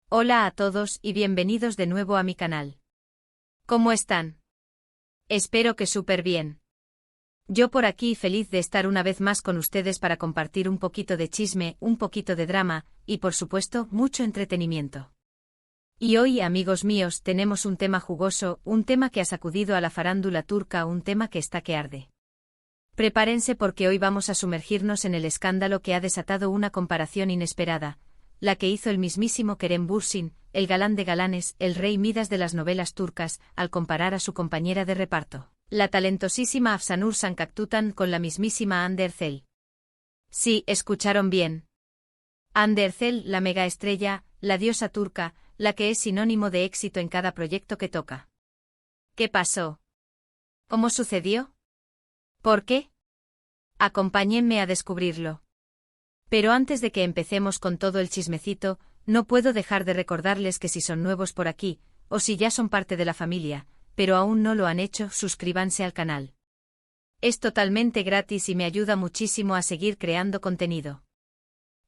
Hola a todos y bienvenidos de nuevo a mi canal. ¿Cómo están? Espero que súper bien. Yo por aquí feliz de estar una vez más con ustedes para compartir un poquito de chisme, un poquito de drama, y por supuesto, mucho entretenimiento. Y hoy, amigos míos, tenemos un tema jugoso, un tema que ha sacudido a la farándula turca, un tema que está que arde. Prepárense porque hoy vamos a sumergirnos en el escándalo que ha desatado una comparación inesperada, la que hizo el mismísimo Kerem Bürsin, el galán de galanes, el rey Midas de las novelas turcas, al comparar a su compañera de reparto, la talentosísima Afsanur Sancaktutan, con la mismísima Hande Erçel. Sí, escucharon bien. Hande Erçel, la megaestrella, la diosa turca, la que es sinónimo de éxito en cada proyecto que toca. ¿Qué pasó? ¿Cómo sucedió? ¿Por qué? Acompáñenme a descubrirlo. Pero antes de que empecemos con todo el chismecito, no puedo dejar de recordarles que si son nuevos por aquí, o si ya son parte de la familia, pero aún no lo han hecho, suscríbanse al canal. Es totalmente gratis y me ayuda muchísimo a seguir creando contenido.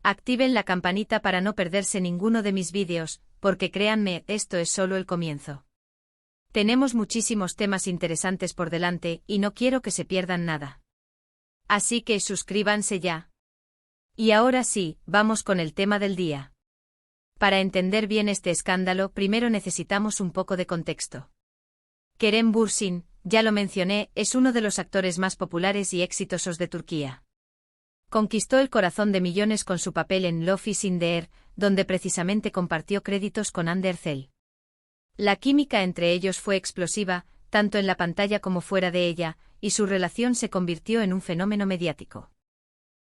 Activen la campanita para no perderse ninguno de mis vídeos, porque créanme, esto es solo el comienzo. Tenemos muchísimos temas interesantes por delante y no quiero que se pierdan nada. Así que suscríbanse ya. Y ahora sí, vamos con el tema del día. Para entender bien este escándalo, primero necesitamos un poco de contexto. Kerem Bürsin, ya lo mencioné, es uno de los actores más populares y exitosos de Turquía. Conquistó el corazón de millones con su papel en Love is in the Air, donde precisamente compartió créditos con Hande Erçel. La química entre ellos fue explosiva, tanto en la pantalla como fuera de ella, y su relación se convirtió en un fenómeno mediático.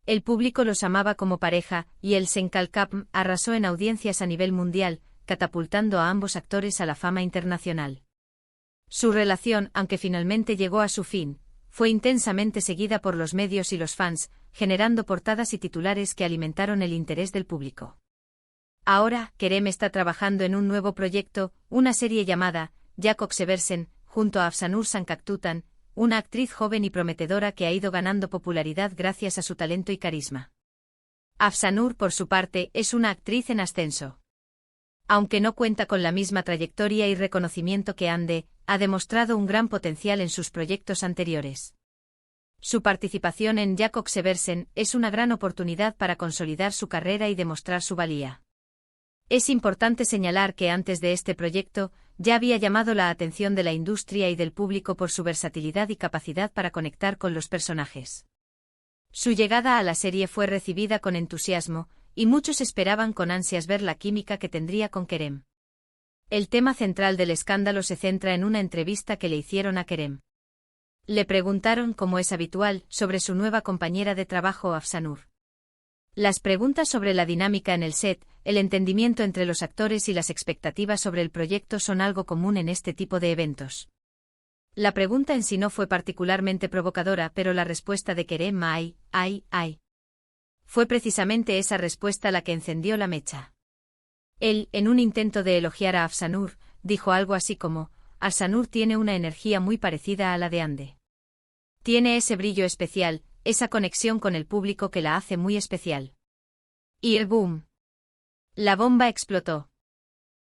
El público los amaba como pareja, y el Sancaktutan arrasó en audiencias a nivel mundial, catapultando a ambos actores a la fama internacional. Su relación, aunque finalmente llegó a su fin, fue intensamente seguida por los medios y los fans, generando portadas y titulares que alimentaron el interés del público. Ahora, Kerem está trabajando en un nuevo proyecto, una serie llamada Jakob Seversen, junto a Afsanur Sancaktutan, una actriz joven y prometedora que ha ido ganando popularidad gracias a su talento y carisma. Afsanur, por su parte, es una actriz en ascenso. Aunque no cuenta con la misma trayectoria y reconocimiento que Hande, ha demostrado un gran potencial en sus proyectos anteriores. Su participación en Jakob Seversen es una gran oportunidad para consolidar su carrera y demostrar su valía. Es importante señalar que antes de este proyecto, ya había llamado la atención de la industria y del público por su versatilidad y capacidad para conectar con los personajes. Su llegada a la serie fue recibida con entusiasmo, y muchos esperaban con ansias ver la química que tendría con Kerem. El tema central del escándalo se centra en una entrevista que le hicieron a Kerem. Le preguntaron, como es habitual, sobre su nueva compañera de trabajo Afsanur. Las preguntas sobre la dinámica en el set, el entendimiento entre los actores y las expectativas sobre el proyecto son algo común en este tipo de eventos. La pregunta en sí no fue particularmente provocadora, pero la respuesta de Kerem fue precisamente esa respuesta la que encendió la mecha. Él, en un intento de elogiar a Afsanur, dijo algo así como: Afsanur tiene una energía muy parecida a la de Hande. Tiene ese brillo especial, esa conexión con el público que la hace muy especial. Y el boom. La bomba explotó.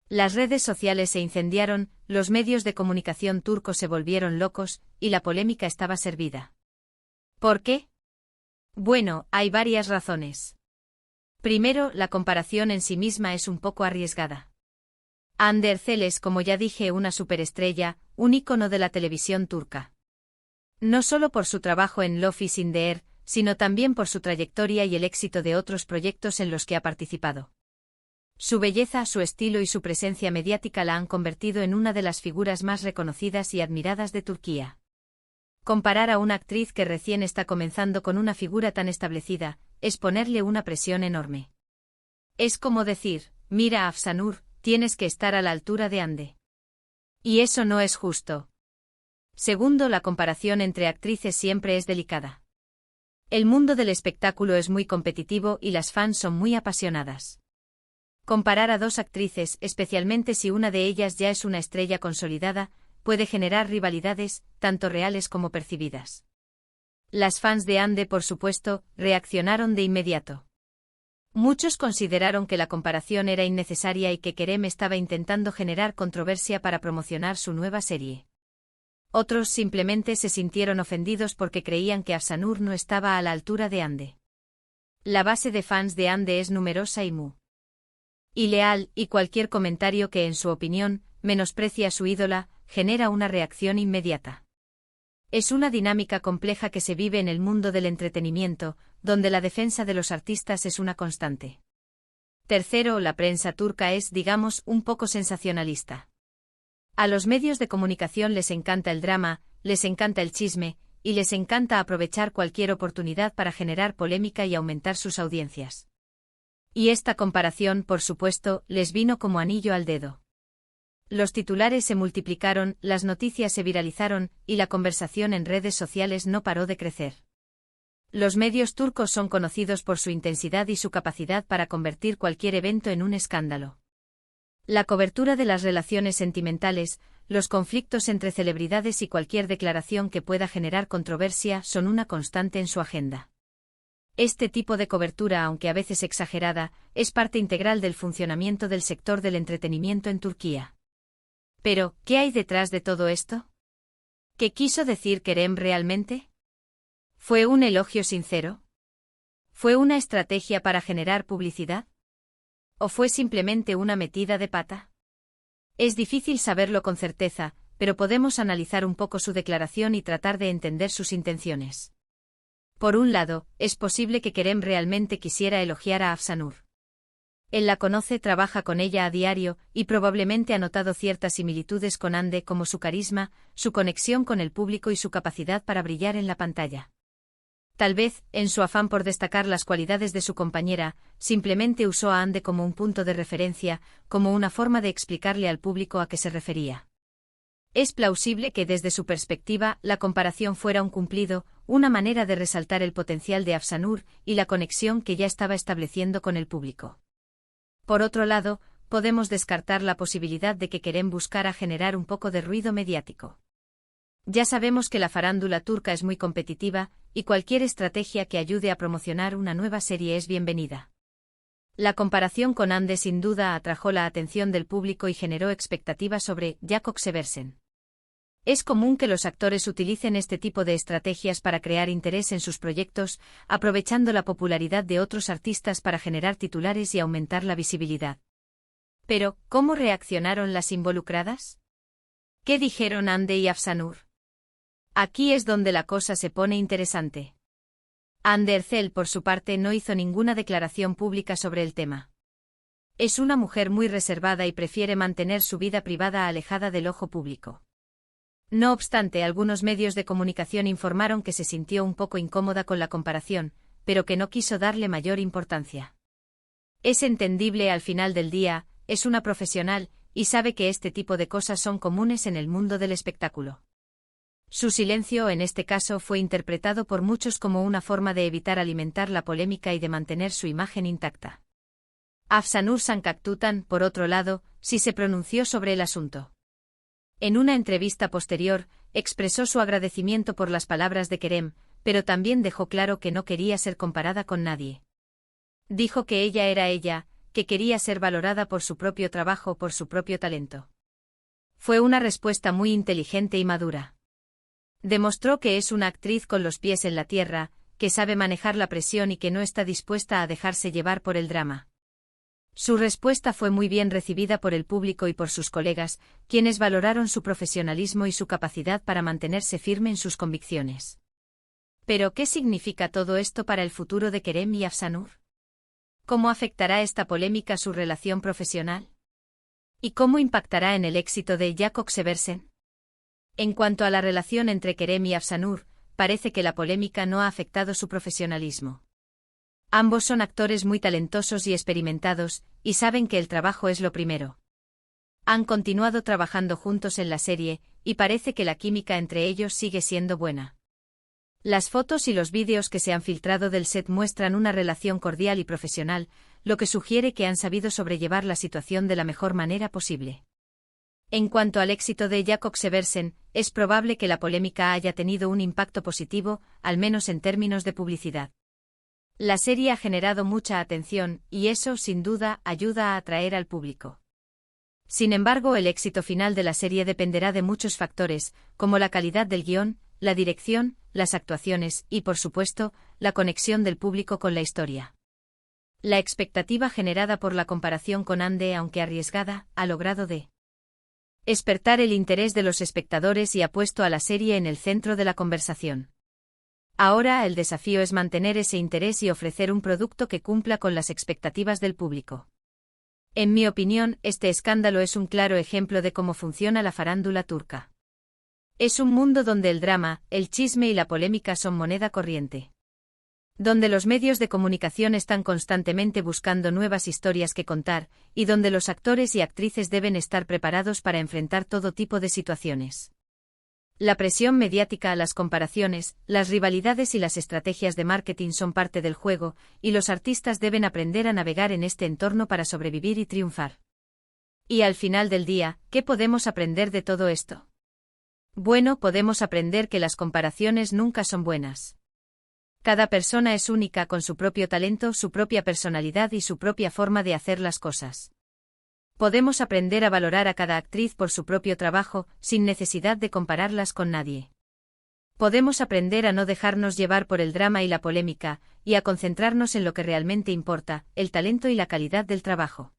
Las redes sociales se incendiaron, los medios de comunicación turcos se volvieron locos, y la polémica estaba servida. ¿Por qué? Bueno, hay varias razones. Primero, la comparación en sí misma es un poco arriesgada. Hande Erçel es, como ya dije, una superestrella, un ícono de la televisión turca. No solo por su trabajo en Love is in the Air, sino también por su trayectoria y el éxito de otros proyectos en los que ha participado. Su belleza, su estilo y su presencia mediática la han convertido en una de las figuras más reconocidas y admiradas de Turquía. Comparar a una actriz que recién está comenzando con una figura tan establecida, es ponerle una presión enorme. Es como decir, mira Afsanur, tienes que estar a la altura de Hande. Y eso no es justo. Segundo, la comparación entre actrices siempre es delicada. El mundo del espectáculo es muy competitivo y las fans son muy apasionadas. Comparar a dos actrices, especialmente si una de ellas ya es una estrella consolidada, puede generar rivalidades, tanto reales como percibidas. Las fans de Hande, por supuesto, reaccionaron de inmediato. Muchos consideraron que la comparación era innecesaria y que Kerem estaba intentando generar controversia para promocionar su nueva serie. Otros simplemente se sintieron ofendidos porque creían que Afsanur no estaba a la altura de Hande. La base de fans de Hande es numerosa y leal, y cualquier comentario que, en su opinión, menosprecia a su ídola, genera una reacción inmediata. Es una dinámica compleja que se vive en el mundo del entretenimiento, donde la defensa de los artistas es una constante. Tercero, la prensa turca es, digamos, un poco sensacionalista. A los medios de comunicación les encanta el drama, les encanta el chisme, y les encanta aprovechar cualquier oportunidad para generar polémica y aumentar sus audiencias. Y esta comparación, por supuesto, les vino como anillo al dedo. Los titulares se multiplicaron, las noticias se viralizaron, y la conversación en redes sociales no paró de crecer. Los medios turcos son conocidos por su intensidad y su capacidad para convertir cualquier evento en un escándalo. La cobertura de las relaciones sentimentales, los conflictos entre celebridades y cualquier declaración que pueda generar controversia son una constante en su agenda. Este tipo de cobertura, aunque a veces exagerada, es parte integral del funcionamiento del sector del entretenimiento en Turquía. Pero, ¿qué hay detrás de todo esto? ¿Qué quiso decir Kerem realmente? ¿Fue un elogio sincero? ¿Fue una estrategia para generar publicidad? ¿O fue simplemente una metida de pata? Es difícil saberlo con certeza, pero podemos analizar un poco su declaración y tratar de entender sus intenciones. Por un lado, es posible que Kerem realmente quisiera elogiar a Afsanur. Él la conoce, trabaja con ella a diario, y probablemente ha notado ciertas similitudes con Hande, como su carisma, su conexión con el público y su capacidad para brillar en la pantalla. Tal vez, en su afán por destacar las cualidades de su compañera, simplemente usó a Hande como un punto de referencia, como una forma de explicarle al público a qué se refería. Es plausible que desde su perspectiva, la comparación fuera un cumplido, una manera de resaltar el potencial de Afsanur y la conexión que ya estaba estableciendo con el público. Por otro lado, podemos descartar la posibilidad de que Kerem buscara generar un poco de ruido mediático. Ya sabemos que la farándula turca es muy competitiva, y cualquier estrategia que ayude a promocionar una nueva serie es bienvenida. La comparación con Hande sin duda atrajo la atención del público y generó expectativas sobre Jakob Seversen. Es común que los actores utilicen este tipo de estrategias para crear interés en sus proyectos, aprovechando la popularidad de otros artistas para generar titulares y aumentar la visibilidad. Pero, ¿cómo reaccionaron las involucradas? ¿Qué dijeron Hande y Afsanur? Aquí es donde la cosa se pone interesante. Hande Erçel, por su parte, no hizo ninguna declaración pública sobre el tema. Es una mujer muy reservada y prefiere mantener su vida privada alejada del ojo público. No obstante, algunos medios de comunicación informaron que se sintió un poco incómoda con la comparación, pero que no quiso darle mayor importancia. Es entendible, al final del día, es una profesional, y sabe que este tipo de cosas son comunes en el mundo del espectáculo. Su silencio en este caso fue interpretado por muchos como una forma de evitar alimentar la polémica y de mantener su imagen intacta. Afsanur Sancaktutan, por otro lado, sí se pronunció sobre el asunto. En una entrevista posterior, expresó su agradecimiento por las palabras de Kerem, pero también dejó claro que no quería ser comparada con nadie. Dijo que ella era ella, que quería ser valorada por su propio trabajo, por su propio talento. Fue una respuesta muy inteligente y madura. Demostró que es una actriz con los pies en la tierra, que sabe manejar la presión y que no está dispuesta a dejarse llevar por el drama. Su respuesta fue muy bien recibida por el público y por sus colegas, quienes valoraron su profesionalismo y su capacidad para mantenerse firme en sus convicciones. Pero, ¿qué significa todo esto para el futuro de Kerem y Afsanur? ¿Cómo afectará esta polémica su relación profesional? ¿Y cómo impactará en el éxito de Jakob Seversen? En cuanto a la relación entre Kerem y Afsanur, parece que la polémica no ha afectado su profesionalismo. Ambos son actores muy talentosos y experimentados, y saben que el trabajo es lo primero. Han continuado trabajando juntos en la serie, y parece que la química entre ellos sigue siendo buena. Las fotos y los vídeos que se han filtrado del set muestran una relación cordial y profesional, lo que sugiere que han sabido sobrellevar la situación de la mejor manera posible. En cuanto al éxito de Jakob Seversen, es probable que la polémica haya tenido un impacto positivo, al menos en términos de publicidad. La serie ha generado mucha atención, y eso, sin duda, ayuda a atraer al público. Sin embargo, el éxito final de la serie dependerá de muchos factores, como la calidad del guión, la dirección, las actuaciones y, por supuesto, la conexión del público con la historia. La expectativa generada por la comparación con Ande, aunque arriesgada, ha logrado despertar el interés de los espectadores y ha puesto a la serie en el centro de la conversación. Ahora el desafío es mantener ese interés y ofrecer un producto que cumpla con las expectativas del público. En mi opinión, este escándalo es un claro ejemplo de cómo funciona la farándula turca. Es un mundo donde el drama, el chisme y la polémica son moneda corriente. Donde los medios de comunicación están constantemente buscando nuevas historias que contar, y donde los actores y actrices deben estar preparados para enfrentar todo tipo de situaciones. La presión mediática, las comparaciones, las rivalidades y las estrategias de marketing son parte del juego, y los artistas deben aprender a navegar en este entorno para sobrevivir y triunfar. Y al final del día, ¿qué podemos aprender de todo esto? Bueno, podemos aprender que las comparaciones nunca son buenas. Cada persona es única con su propio talento, su propia personalidad y su propia forma de hacer las cosas. Podemos aprender a valorar a cada actriz por su propio trabajo, sin necesidad de compararlas con nadie. Podemos aprender a no dejarnos llevar por el drama y la polémica, y a concentrarnos en lo que realmente importa, el talento y la calidad del trabajo.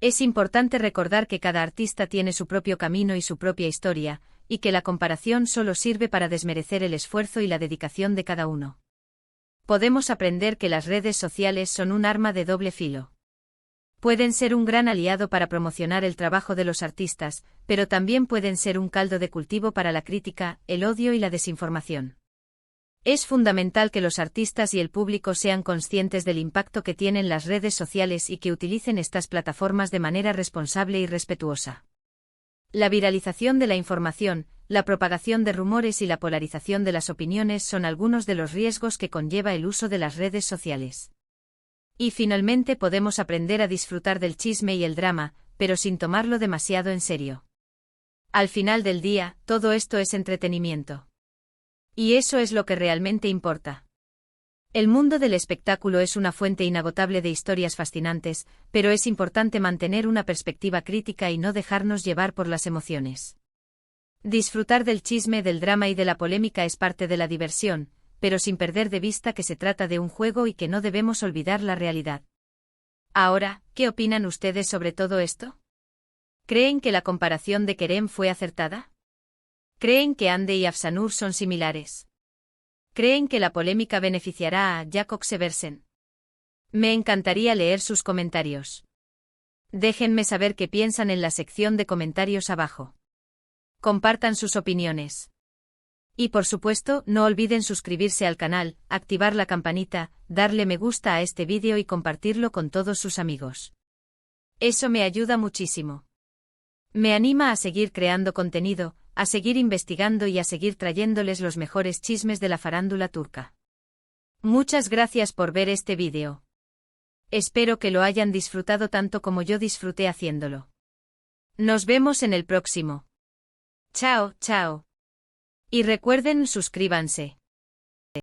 Es importante recordar que cada artista tiene su propio camino y su propia historia, y que la comparación solo sirve para desmerecer el esfuerzo y la dedicación de cada uno. Podemos aprender que las redes sociales son un arma de doble filo. Pueden ser un gran aliado para promocionar el trabajo de los artistas, pero también pueden ser un caldo de cultivo para la crítica, el odio y la desinformación. Es fundamental que los artistas y el público sean conscientes del impacto que tienen las redes sociales y que utilicen estas plataformas de manera responsable y respetuosa. La viralización de la información, la propagación de rumores y la polarización de las opiniones son algunos de los riesgos que conlleva el uso de las redes sociales. Y finalmente podemos aprender a disfrutar del chisme y el drama, pero sin tomarlo demasiado en serio. Al final del día, todo esto es entretenimiento. Y eso es lo que realmente importa. El mundo del espectáculo es una fuente inagotable de historias fascinantes, pero es importante mantener una perspectiva crítica y no dejarnos llevar por las emociones. Disfrutar del chisme, del drama y de la polémica es parte de la diversión, pero sin perder de vista que se trata de un juego y que no debemos olvidar la realidad. Ahora, ¿qué opinan ustedes sobre todo esto? ¿Creen que la comparación de Kerem fue acertada? ¿Creen que Hande y Afsanur son similares? ¿Creen que la polémica beneficiará a Jakob Seversen? Me encantaría leer sus comentarios. Déjenme saber qué piensan en la sección de comentarios abajo. Compartan sus opiniones. Y por supuesto, no olviden suscribirse al canal, activar la campanita, darle me gusta a este vídeo y compartirlo con todos sus amigos. Eso me ayuda muchísimo. Me anima a seguir creando contenido, a seguir investigando y a seguir trayéndoles los mejores chismes de la farándula turca. Muchas gracias por ver este vídeo. Espero que lo hayan disfrutado tanto como yo disfruté haciéndolo. Nos vemos en el próximo. Chao, chao. Y recuerden, suscríbanse.